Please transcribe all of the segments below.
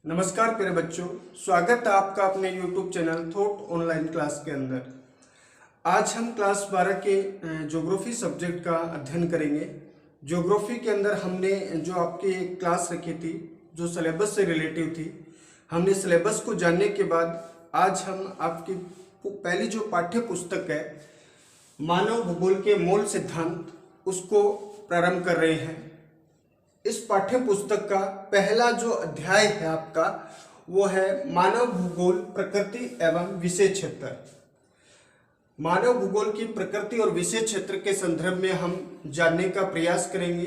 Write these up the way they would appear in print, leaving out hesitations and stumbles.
नमस्कार प्यारे बच्चों, स्वागत है आपका अपने YouTube channel thought online class के अंदर। आज हम क्लास 12 के ज्योग्राफी सब्जेक्ट का अध्ययन करेंगे। ज्योग्राफी के अंदर हमने जो आपकी क्लास रखी थी, जो सिलेबस से रिलेटिव थी, हमने सिलेबस को जानने के बाद आज हम आपकी पहली जो पाठ्य पुस्तक है मानव भूगोल के मूल सिद्धांत, उसको प्रारंभ कर रहे हैं। इस पाठ्य पुस्तक का पहला जो अध्याय है आपका, वो है मानव भूगोल प्रकृति एवं विषय क्षेत्र। मानव भूगोल की प्रकृति और विषय क्षेत्र के संदर्भ में हम जानने का प्रयास करेंगे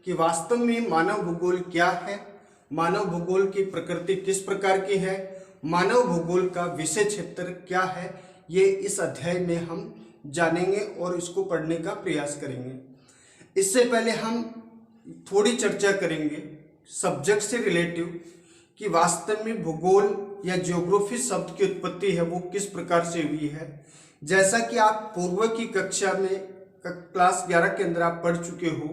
कि वास्तव में मानव भूगोल क्या है, मानव भूगोल की प्रकृति किस प्रकार की है, मानव भूगोल का विषय क्षेत्र क्या है। ये इस अध्याय में हम जानेंगे और इसको पढ़ने का प्रयास करेंगे। इससे पहले हम थोड़ी चर्चा करेंगे सब्जेक्ट से रिलेटिव कि वास्तव में भूगोल या ज्योग्राफी शब्द की उत्पत्ति है वो किस प्रकार से हुई है। जैसा कि आप पूर्व की कक्षा में क्लास 11 के अंदर आप पढ़ चुके हो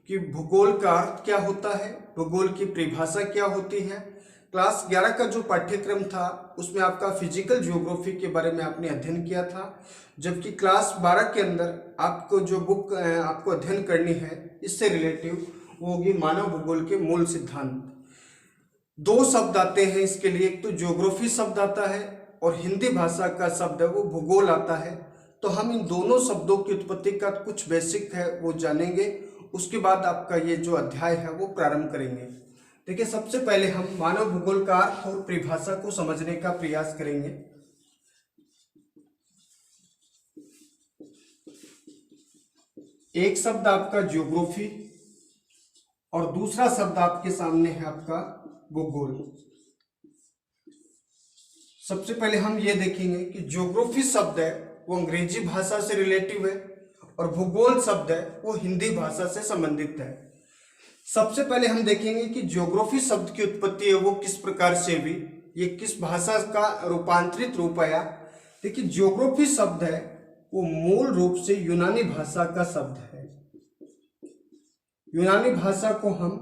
कि भूगोल का अर्थ क्या होता है, भूगोल की परिभाषा क्या होती है। क्लास 11 का जो पाठ्यक्रम था उसमें आपका फिजिकल ज्योग्राफी के बारे में आपने अध्ययन किया था, जबकि क्लास 12 के अंदर आपको जो बुक आपको अध्ययन करनी है इससे रिलेटिव वो होगी मानव भूगोल के मूल सिद्धांत। दो शब्द आते हैं इसके लिए, एक तो ज्योग्राफी शब्द आता है और हिंदी भाषा का शब्द है वो भूगोल आता है। तो हम इन दोनों शब्दों की उत्पत्ति का कुछ बेसिक है वो जानेंगे, उसके बाद आपका ये जो अध्याय है वो प्रारंभ करेंगे। देखिए, सबसे पहले हम मानव भूगोल का अर्थ और परिभाषा को समझने का प्रयास करेंगे। एक शब्द आपका ज्योग्राफी और दूसरा शब्द आपके सामने है आपका भूगोल। सबसे पहले हम ये देखेंगे कि ज्योग्राफी शब्द है वो अंग्रेजी भाषा से रिलेटिव है और भूगोल शब्द है वो हिंदी भाषा से संबंधित है। सबसे पहले हम देखेंगे कि ज्योग्राफी शब्द की उत्पत्ति है वो किस प्रकार से हुई, ये किस भाषा का रूपांतरित रूप आया। देखिए, ज्योग्राफी शब्द है वो मूल रूप से यूनानी भाषा का शब्द है। यूनानी भाषा को हम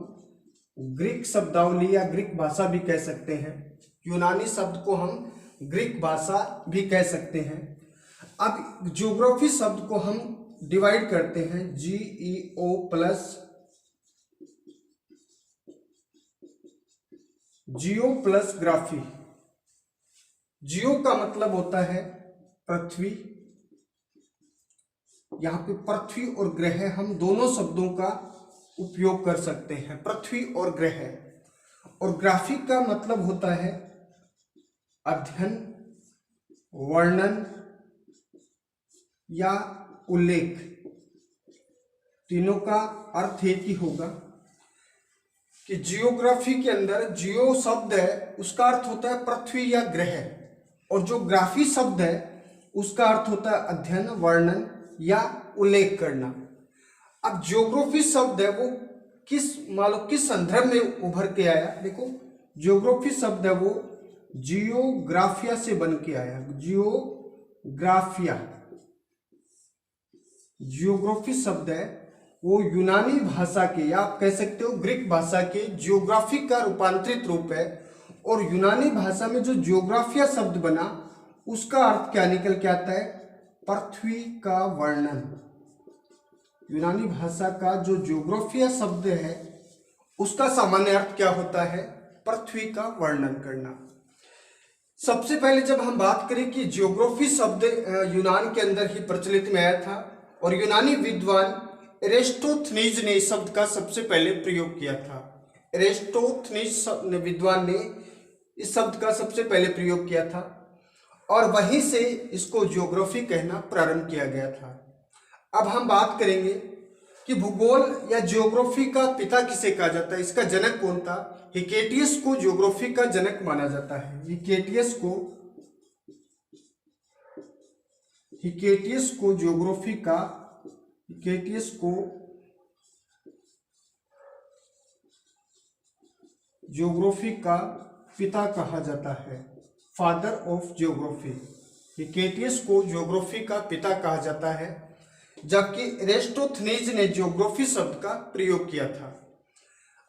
ग्रीक शब्दावली या ग्रीक भाषा भी कह सकते हैं। यूनानी शब्द को हम ग्रीक भाषा भी कह सकते हैं। अब ज्योग्राफी शब्द को हम डिवाइड करते हैं GEO प्लस जियो प्लस ग्राफी। जियो का मतलब होता है पृथ्वी, यहाँ पे पृथ्वी और ग्रह हम दोनों शब्दों का उपयोग कर सकते हैं, पृथ्वी और ग्रह। और ग्राफी का मतलब होता है अध्ययन, वर्णन या उल्लेख। तीनों का अर्थ एक ही होगा कि जियोग्राफी के अंदर जियो शब्द है उसका अर्थ होता है पृथ्वी या ग्रह, और जो ग्राफी शब्द है उसका अर्थ होता है अध्ययन, वर्णन या उल्लेख करना। अब ज्योग्राफी शब्द है वो किस संदर्भ में उभर के आया। देखो, ज्योग्राफी शब्द है वो जियोग्राफिया से बन के आया। जियोग्राफिया जियोग्राफी शब्द है वो यूनानी भाषा के या आप कह सकते हो ग्रीक भाषा के जियोग्राफी का रूपांतरित रूप है। और यूनानी भाषा में जो जियोग्राफिया शब्द बना उसका अर्थ क्या निकल के आता है, पृथ्वी का वर्णन। यूनानी भाषा का जो जियोग्राफिया शब्द है उसका सामान्य अर्थ क्या होता है, पृथ्वी का वर्णन करना। सबसे पहले जब हम बात करें कि जियोग्राफी शब्द यूनान के अंदर ही प्रचलित में आया था और यूनानी विद्वान एरिस्टोथनीज ने इस शब्द का सबसे पहले प्रयोग किया था। एरिस्टोथनीज विद्वान ने इस शब्द का सबसे पहले प्रयोग किया था और वहीं से इसको ज्योग्राफी कहना प्रारंभ किया गया था। अब हम बात करेंगे कि भूगोल या ज्योग्राफी का पिता किसे कहा जाता है, इसका जनक कौन था। हिकेटियस को ज्योग्राफी का जनक माना जाता है। हिकेटियस को ज्योग्राफी का पिता कहा जाता है, फादर ऑफ ज्योग्राफी। हिकेटियस को ज्योग्राफी का पिता कहा जाता है, जबकि एरिस्टोथनीज ने ज्योग्राफी शब्द का प्रयोग किया था।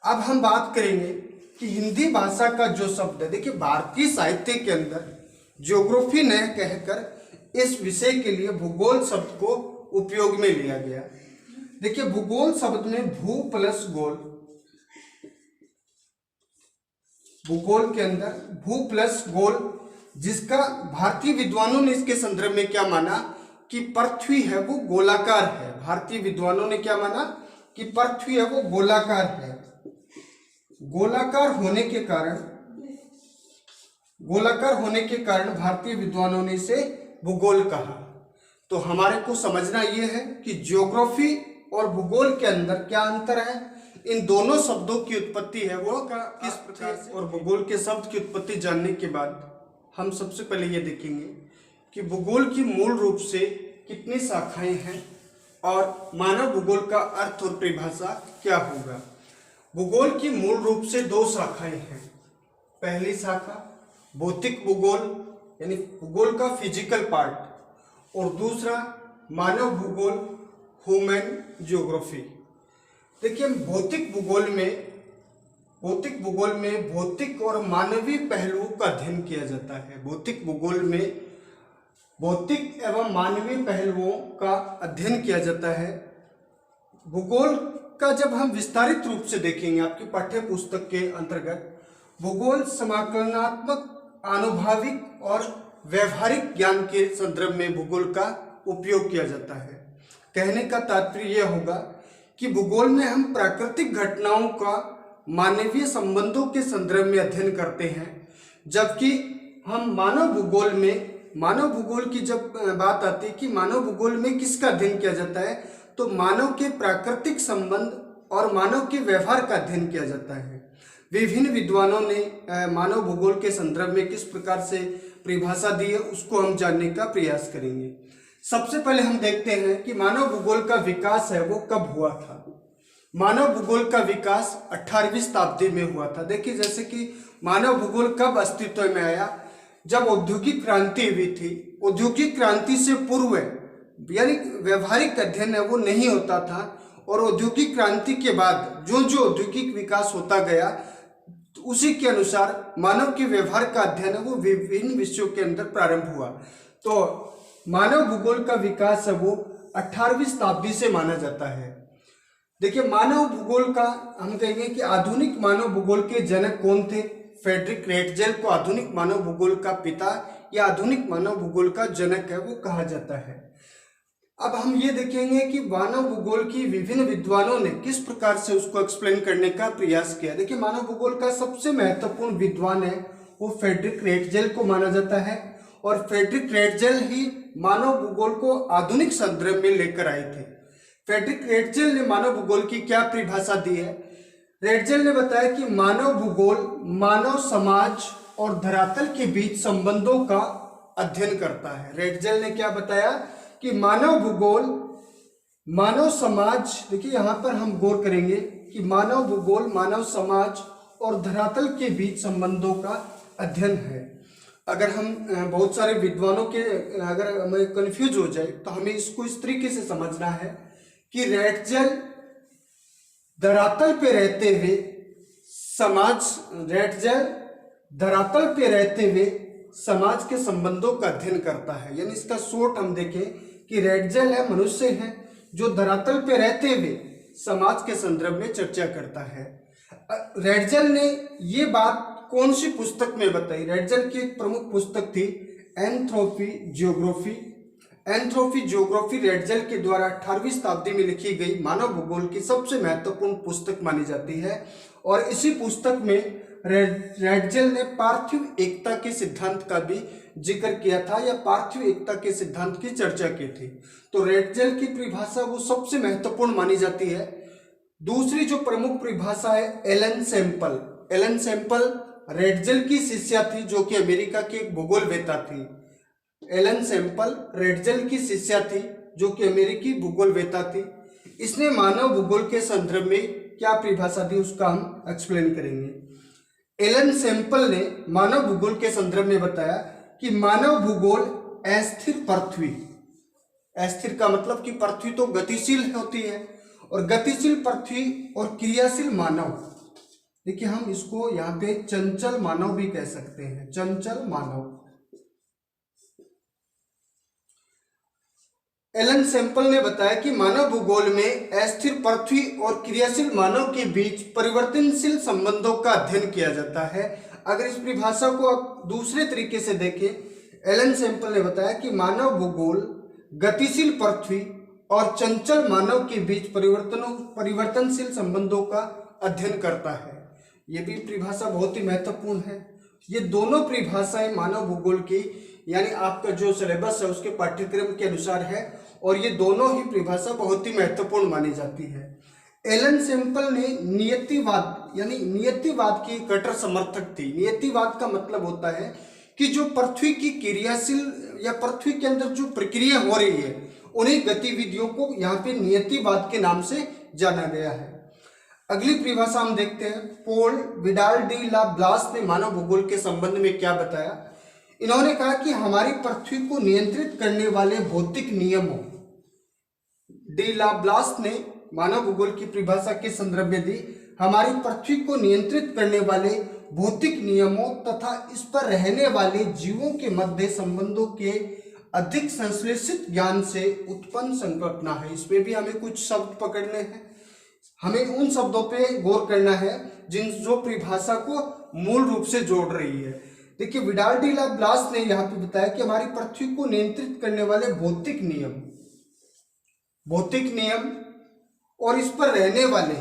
अब हम बात करेंगे कि हिंदी भाषा का जो शब्द है, देखिए भारतीय साहित्य के अंदर ज्योग्राफी न कहकर इस विषय के लिए भूगोल शब्द को उपयोग में लिया गया। देखिए भूगोल शब्द में भू प्लस गोल, भूगोल के अंदर भू प्लस गोल, जिसका भारतीय विद्वानों ने इसके संदर्भ में क्या माना कि पृथ्वी है वो गोलाकार है। भारतीय विद्वानों ने क्या माना कि पृथ्वी है वो गोलाकार है। गोलाकार होने के कारण भारतीय विद्वानों ने इसे भूगोल कहा। तो हमारे को समझना यह है कि ज्योग्राफी और भूगोल के अंदर क्या अंतर है, इन दोनों शब्दों की उत्पत्ति है वो का किस प्रकार से, और भूगोल के शब्द की उत्पत्ति जानने के बाद हम सबसे पहले ये देखेंगे कि भूगोल की मूल रूप से कितनी शाखाएं हैं और मानव भूगोल का अर्थ और परिभाषा क्या होगा। भूगोल की मूल रूप से दो शाखाएं हैं। पहली शाखा भौतिक भूगोल यानी भूगोल का फिजिकल पार्ट, और दूसरा मानव भूगोल ह्यूमन ज्योग्राफी। देखिए भौतिक भूगोल में भौतिक और मानवीय पहलुओं का अध्ययन किया जाता है। भौतिक भूगोल में भौतिक एवं मानवीय पहलुओं का अध्ययन किया जाता है। भूगोल का जब हम विस्तारित रूप से देखेंगे आपकी पाठ्य पुस्तक के अंतर्गत, भूगोल समाकलनात्मक, आनुभाविक और व्यवहारिक ज्ञान के संदर्भ में भूगोल का उपयोग किया जाता है। कहने का तात्पर्य यह होगा कि भूगोल में हम प्राकृतिक घटनाओं का मानवीय संबंधों के संदर्भ में अध्ययन करते हैं, जबकि हम मानव भूगोल की जब बात आती है कि मानव भूगोल में किसका अध्ययन किया जाता है, तो मानव के प्राकृतिक संबंध और मानव के व्यवहार का अध्ययन किया जाता है। विभिन्न विद्वानों ने मानव भूगोल के संदर्भ में किस प्रकार से परिभाषा दी है उसको हम जानने का प्रयास करेंगे। सबसे पहले हम देखते हैं कि मानव भूगोल का विकास है वो कब हुआ था। मानव भूगोल का विकास 18वीं शताब्दी में हुआ था। देखिए जैसे कि मानव भूगोल कब अस्तित्व में आया, जब औद्योगिक क्रांति हुई थी। औद्योगिक क्रांति से पूर्व यानी व्यवहारिक अध्ययन है वो नहीं होता था, और औद्योगिक क्रांति के बाद जो जो औद्योगिक विकास होता गया उसी के अनुसार मानव के व्यवहार का अध्ययन है वो विभिन्न विषयों के अंदर प्रारंभ हुआ। तो मानव भूगोल का विकास है वो 18वीं शताब्दी से माना जाता है। देखिए मानव भूगोल का हम कहेंगे कि आधुनिक मानव भूगोल के जनक कौन थे। फ्रेडरिक रेटजेल को आधुनिक मानव भूगोल का पिता या आधुनिक मानव भूगोल का जनक है वो कहा जाता है। अब हम ये देखेंगे कि मानव भूगोल की विभिन्न विद्वानों ने किस प्रकार से उसको एक्सप्लेन करने का प्रयास किया। देखिए मानव भूगोल का सबसे महत्वपूर्ण विद्वान है वो फ्रेडरिक रेटजेल को माना जाता है, और फ्रेडरिक रेटजेल ही मानव भूगोल को आधुनिक संदर्भ में लेकर आए थे। फ्रेडरिक रेटजेल ने मानव भूगोल की क्या परिभाषा दी है। रेटजेल ने बताया कि मानव भूगोल मानव समाज और धरातल के बीच संबंधों का अध्ययन करता है। रेटजेल ने क्या बताया कि मानव भूगोल मानव समाज, देखिए यहाँ पर हम गौर करेंगे कि मानव भूगोल मानव समाज और धरातल के बीच संबंधों का अध्ययन है। अगर हम बहुत सारे विद्वानों के अगर हमें कंफ्यूज हो जाए तो हमें इसको इस तरीके से समझना है कि रेटजेल धरातल पे रहते हुए समाज के संबंधों का अध्ययन करता है। यानी इसका शॉर्ट हम देखें कि रेटजेल है मनुष्य है जो धरातल पे रहते हुए समाज के संदर्भ में चर्चा करता है। रेटजेल ने ये बात कौन सी पुस्तक में बताई। रेटजेल की एक प्रमुख पुस्तक थी एंथ्रोपी ज्योग्राफी रेटजेल के द्वारा 18वीं शताब्दी में लिखी गई मानव भूगोल की सबसे महत्वपूर्ण पुस्तक मानी जाती है। और इसी पुस्तक में रेटजेल ने पार्थिव एकता के सिद्धांत का भी जिक्र किया था या पार्थिव एकता के सिद्धांत की चर्चा की थी। तो रेटजेल की परिभाषा वो सबसे महत्वपूर्ण मानी जाती है। दूसरी जो प्रमुख परिभाषा है एलन सैंपल रेटजेल की शिष्या थी जो कि अमेरिका की एक भूगोलवेत्ता थी। एलन सैंपल रेटजेल की शिष्या थी जो कि अमेरिकी भूगोलवेत्ता थी। इसने मानव भूगोल के संदर्भ में क्या परिभाषा दी उसका हम एक्सप्लेन करेंगे। एलन सैंपल ने मानव भूगोल के संदर्भ में बताया कि मानव भूगोल अस्थिर पृथ्वी, अस्थिर का मतलब कि पृथ्वी तो गतिशील होती है, और गतिशील पृथ्वी और क्रियाशील मानव देखिए हम इसको यहाँ पे चंचल मानव भी कह सकते हैं, चंचल मानव। एलन सैंपल ने बताया कि मानव भूगोल में अस्थिर पृथ्वी और क्रियाशील मानव के बीच परिवर्तनशील संबंधों का अध्ययन किया जाता है। अगर इस परिभाषा को आप दूसरे तरीके से देखें, एलन सैंपल ने बताया कि मानव भूगोल गतिशील पृथ्वी और चंचल मानव के बीच परिवर्तनशील संबंधों का अध्ययन करता है। यह भी परिभाषा बहुत ही महत्वपूर्ण है। ये दोनों परिभाषाएं मानव भूगोल की यानी आपका जो सिलेबस है उसके पाठ्यक्रम के अनुसार है और ये दोनों ही परिभाषा बहुत ही महत्वपूर्ण मानी जाती है। एलन सैंपल ने नियतिवाद यानी नियतिवाद की कट्टर समर्थक थी। नियतिवाद का मतलब होता है कि जो पृथ्वी की क्रियाशील या पृथ्वी के अंदर जो प्रक्रिया हो रही है उन्हीं गतिविधियों को यहाँ पे नियतिवाद के नाम से जाना गया है। अगली परिभाषा हम देखते हैं। Paul Vidal de la Blache ने मानव भूगोल के संबंध में क्या बताया। इन्होंने कहा कि हमारी पृथ्वी को नियंत्रित करने वाले भौतिक नियमों, डी ला ब्लास ने मानव भूगोल की परिभाषा के संदर्भ में दी, हमारी पृथ्वी को नियंत्रित करने वाले भौतिक नियमों तथा इस पर रहने वाले जीवों के मध्य संबंधों के अधिक संश्लेषित ज्ञान से उत्पन्न संकल्पना है। इसमें भी हमें कुछ शब्द पकड़ने हैं, हमें उन शब्दों पे गौर करना है जो परिभाषा को मूल रूप से जोड़ रही है। देखिए विडाल डी ला ब्लास ने यहाँ पे बताया कि हमारी पृथ्वी को नियंत्रित करने वाले भौतिक नियम और इस पर रहने वाले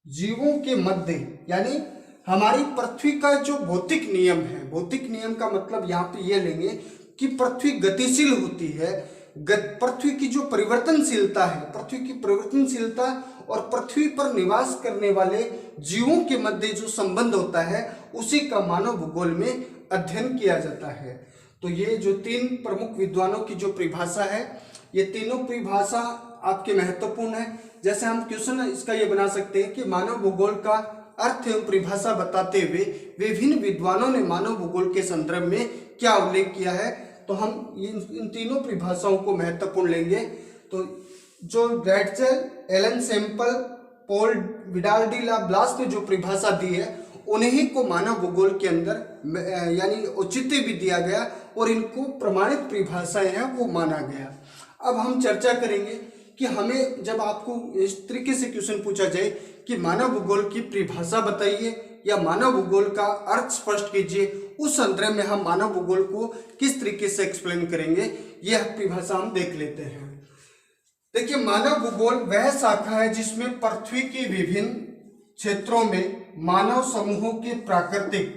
जीवों के मध्य यानी हमारी पृथ्वी का जो भौतिक नियम है, भौतिक नियम का मतलब यहाँ पे ये लेंगे कि पृथ्वी गतिशील होती है। पृथ्वी की जो परिवर्तनशीलता है, पृथ्वी की परिवर्तनशीलता और पृथ्वी पर निवास करने वाले जीवों के मध्य जो संबंध होता है उसी का मानव भूगोल में अध्ययन किया जाता है। तो ये जो तीन प्रमुख विद्वानों की जो परिभाषा है, ये तीनों परिभाषा आपके महत्वपूर्ण है। जैसे हम क्वेश्चन इसका ये बना सकते हैं कि मानव भूगोल का अर्थ एवं परिभाषा बताते हुए विभिन्न विद्वानों ने मानव भूगोल के संदर्भ में क्या उल्लेख किया है। तो हम इन तीनों परिभाषाओं को महत्वपूर्ण लेंगे। तो जो गैट्सेल, Ellen Semple, Paul Vidal de la Blache ने जो परिभाषा दी है उन्हीं को मानव भूगोल के अंदर यानी औचित्य भी दिया गया और इनको प्रमाणित परिभाषाएं हैं वो माना गया। अब हम चर्चा करेंगे कि हमें जब आपको इस तरीके से क्वेश्चन पूछा जाए कि मानव भूगोल की परिभाषा बताइए या मानव भूगोल का अर्थ स्पष्ट कीजिए, उस संदर्भ में हम मानव भूगोल को किस तरीके से एक्सप्लेन करेंगे, यह परिभाषा हम देख लेते हैं। देखिए मानव भूगोल वह शाखा है जिसमें पृथ्वी के विभिन्न क्षेत्रों में मानव समूहों के प्राकृतिक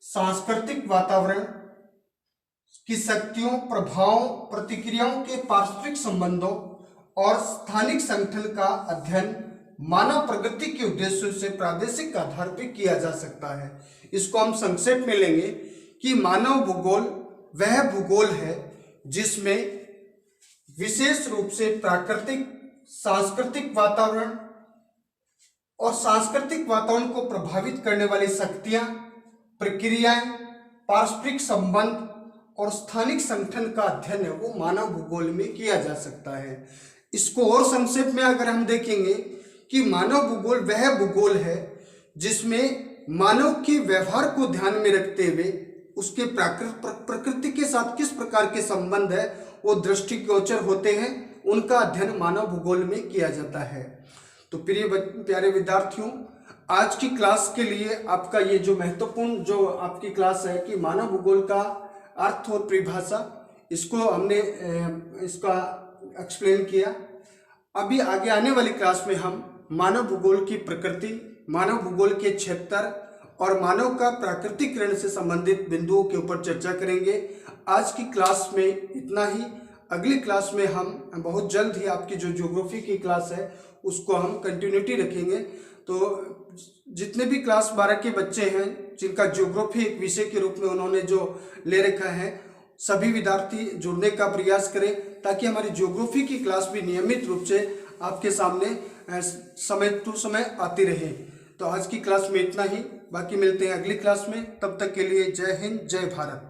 सांस्कृतिक वातावरण की शक्तियों, प्रभावों, प्रतिक्रियाओं के पारस्परिक संबंधों और स्थानिक संगठन का अध्ययन मानव प्रगति के उद्देश्यों से प्रादेशिक आधार पर किया जा सकता है। इसको हम संक्षेप में लेंगे कि मानव भूगोल वह भूगोल है जिसमें विशेष रूप से प्राकृतिक सांस्कृतिक वातावरण और सांस्कृतिक वातावरण को प्रभावित करने वाली शक्तियां, प्रक्रियाएं, पारस्परिक संबंध और स्थानिक संगठन का अध्ययन है वो मानव भूगोल में किया जा सकता है। इसको और संक्षेप में अगर हम देखेंगे कि मानव भूगोल वह भूगोल है जिसमें मानव के व्यवहार को ध्यान में रखते हुए उसके प्रकृति के साथ किस प्रकार के संबंध है वो दृष्टिगोचर होते हैं, उनका अध्ययन मानव भूगोल में किया जाता है। तो प्यारे विद्यार्थियों, आज की क्लास के लिए आपका ये जो महत्वपूर्ण जो आपकी क्लास है कि मानव भूगोल का अर्थ और परिभाषा, इसको हमने इसका एक्सप्लेन किया। अभी आगे आने वाली क्लास में हम मानव भूगोल की प्रकृति, मानव भूगोल के क्षेत्र और मानव का प्राकृतिकरण से संबंधित बिंदुओं के ऊपर चर्चा करेंगे। आज की क्लास में इतना ही। अगली क्लास में हम बहुत जल्द ही आपकी जो ज्योग्राफी की क्लास है उसको हम कंटिन्यूटी रखेंगे। तो जितने भी क्लास 12 के बच्चे हैं जिनका ज्योग्राफी एक विषय के रूप में उन्होंने जो ले रखा है, सभी विद्यार्थी जुड़ने का प्रयास करें ताकि हमारी ज्योग्राफी की क्लास भी नियमित रूप से आपके सामने समय टू समय आती रहे। तो आज की क्लास में इतना ही, बाकी मिलते हैं अगली क्लास में। तब तक के लिए जय हिंद, जय भारत।